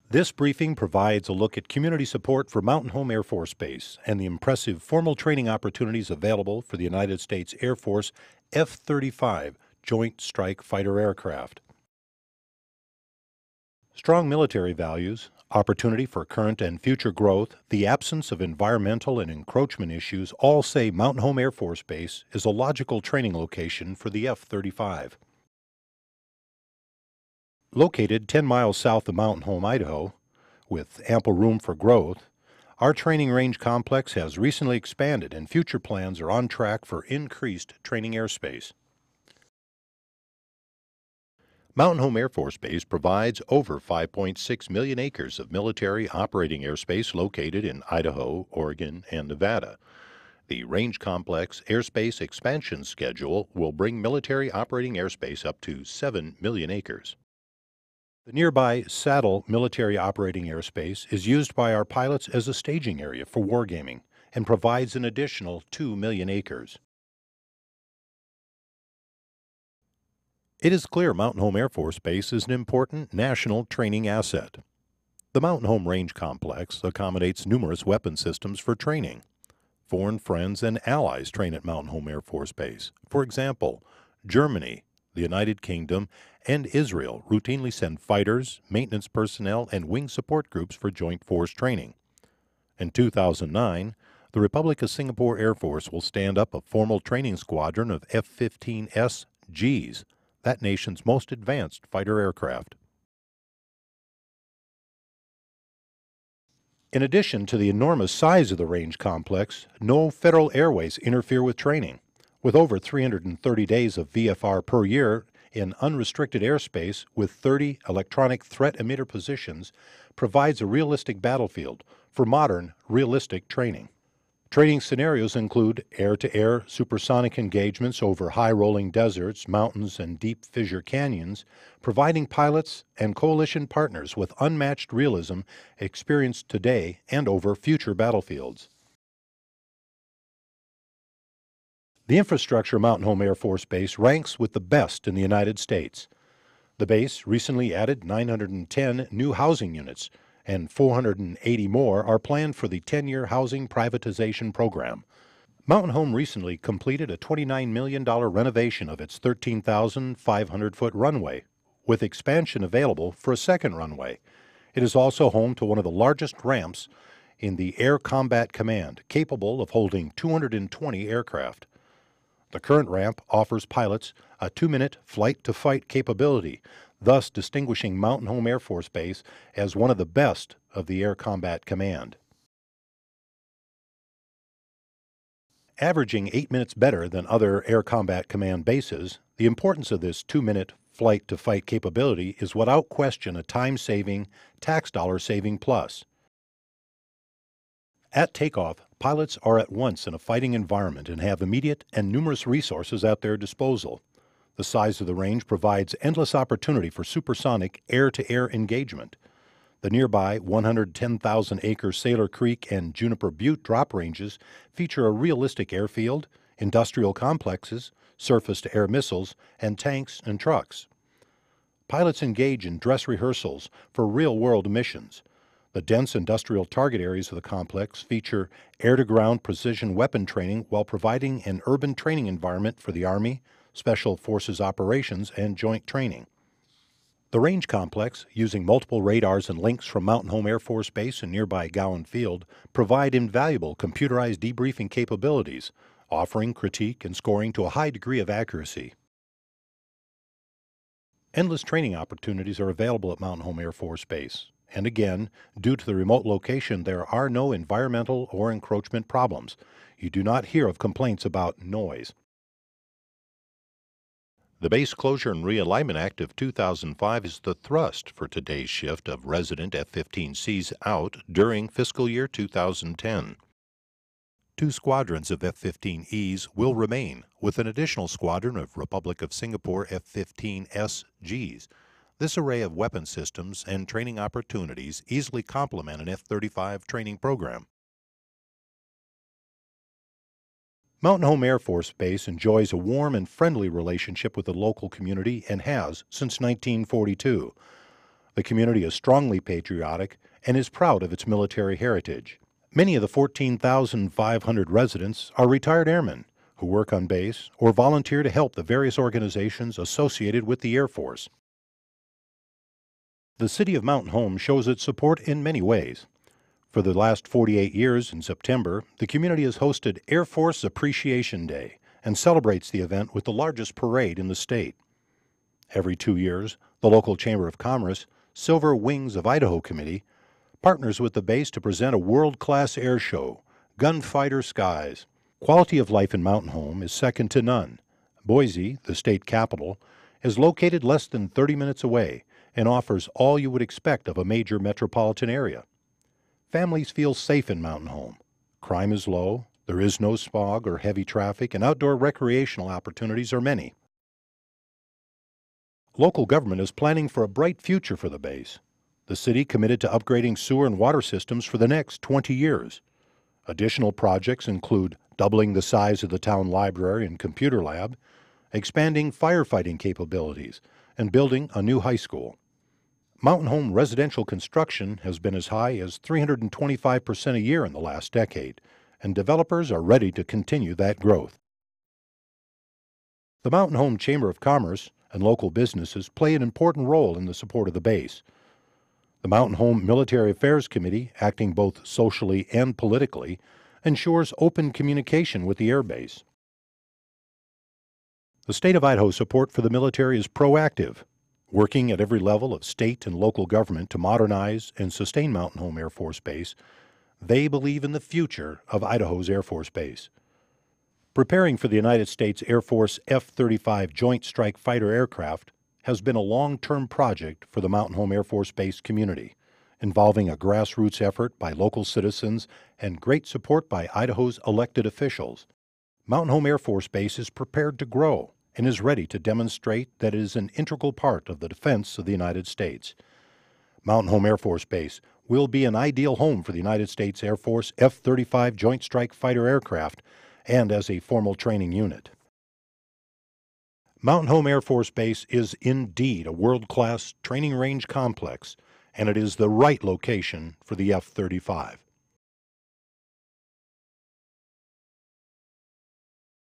This briefing provides a look at community support for Mountain Home Air Force Base and the impressive formal training opportunities available for the United States Air Force F-35 Joint Strike Fighter aircraft. Strong military values, opportunity for current and future growth, the absence of environmental and encroachment issues all say Mountain Home Air Force Base is a logical training location for the F-35. Located 10 miles south of Mountain Home, Idaho, with ample room for growth, our training range complex has recently expanded and future plans are on track for increased training airspace. Mountain Home Air Force Base provides over 5.6 million acres of military operating airspace located in Idaho, Oregon, and Nevada. The Range Complex Airspace Expansion Schedule will bring military operating airspace up to 7 million acres. The nearby Saddle Military Operating Airspace is used by our pilots as a staging area for wargaming and provides an additional 2 million acres. It is clear Mountain Home Air Force Base is an important national training asset. The Mountain Home Range Complex accommodates numerous weapon systems for training. Foreign friends and allies train at Mountain Home Air Force Base. For example, Germany, the United Kingdom, and Israel routinely send fighters, maintenance personnel, and wing support groups for joint force training. In 2009, the Republic of Singapore Air Force will stand up a formal training squadron of F-15S Gs, that nation's most advanced fighter aircraft. In addition to the enormous size of the range complex, no federal airways interfere with training. With over 330 days of VFR per year in unrestricted airspace with 30 electronic threat emitter positions provides a realistic battlefield for modern, realistic training. Training scenarios include air-to-air supersonic engagements over high-rolling deserts, mountains, and deep fissure canyons, providing pilots and coalition partners with unmatched realism experienced today and over future battlefields. The infrastructure of Mountain Home Air Force Base ranks with the best in the United States. The base recently added 910 new housing units, and 480 more are planned for the 10-year housing privatization program. Mountain Home recently completed a $29 million renovation of its 13,500-foot runway, with expansion available for a second runway. It is also home to one of the largest ramps in the Air Combat Command, capable of holding 220 aircraft. The current ramp offers pilots a 2-minute flight-to-fight capability, thus distinguishing Mountain Home Air Force Base as one of the best of the Air Combat Command. Averaging 8 minutes better than other Air Combat Command bases, the importance of this 2-minute flight-to-fight capability is without question a time-saving, tax dollar-saving plus. At takeoff, pilots are at once in a fighting environment and have immediate and numerous resources at their disposal. The size of the range provides endless opportunity for supersonic air-to-air engagement. The nearby 110,000-acre Sailor Creek and Juniper Butte drop ranges feature a realistic airfield, industrial complexes, surface-to-air missiles, and tanks and trucks. Pilots engage in dress rehearsals for real-world missions. The dense industrial target areas of the complex feature air-to-ground precision weapon training while providing an urban training environment for the Army, Special Forces operations, and joint training. The range complex, using multiple radars and links from Mountain Home Air Force Base and nearby Gowan Field, provide invaluable computerized debriefing capabilities, offering critique and scoring to a high degree of accuracy. Endless training opportunities are available at Mountain Home Air Force Base. And again, due to the remote location, there are no environmental or encroachment problems. You do not hear of complaints about noise. The Base Closure and Realignment Act of 2005 is the thrust for today's shift of resident F-15Cs out during fiscal year 2010. 2 squadrons of F-15Es will remain, with an additional squadron of Republic of Singapore F-15S Gs. This array of weapon systems and training opportunities easily complement an F-35 training program. Mountain Home Air Force Base enjoys a warm and friendly relationship with the local community and has since 1942. The community is strongly patriotic and is proud of its military heritage. Many of the 14,500 residents are retired airmen who work on base or volunteer to help the various organizations associated with the Air Force. The City of Mountain Home shows its support in many ways. For the last 48 years in September, the community has hosted Air Force Appreciation Day and celebrates the event with the largest parade in the state. Every 2 years, the local Chamber of Commerce Silver Wings of Idaho Committee partners with the base to present a world-class air show, Gunfighter Skies. Quality of life in Mountain Home is second to none. Boise, the state capital, is located less than 30 minutes away and offers all you would expect of a major metropolitan area. Families feel safe in Mountain Home. Crime is low, there is no smog or heavy traffic, and outdoor recreational opportunities are many. Local government is planning for a bright future for the base. The city committed to upgrading sewer and water systems for the next 20 years. Additional projects include doubling the size of the town library and computer lab, expanding firefighting capabilities, and building a new high school. Mountain Home residential construction has been as high as 325% a year in the last decade, and developers are ready to continue that growth. The Mountain Home Chamber of Commerce and local businesses play an important role in the support of the base. The Mountain Home Military Affairs Committee, acting both socially and politically, ensures open communication with the air base. The state of Idaho's support for the military is proactive, working at every level of state and local government to modernize and sustain Mountain Home Air Force Base. They believe in the future of Idaho's Air Force Base. Preparing for the United States Air Force F-35 Joint Strike Fighter aircraft has been a long-term project for the Mountain Home Air Force Base community, involving a grassroots effort by local citizens and great support by Idaho's elected officials. Mountain Home Air Force Base is prepared to grow and is ready to demonstrate that it is an integral part of the defense of the United States. Mountain Home Air Force Base will be an ideal home for the United States Air Force F-35 Joint Strike Fighter aircraft and as a formal training unit. Mountain Home Air Force Base is indeed a world-class training range complex, and it is the right location for the F-35.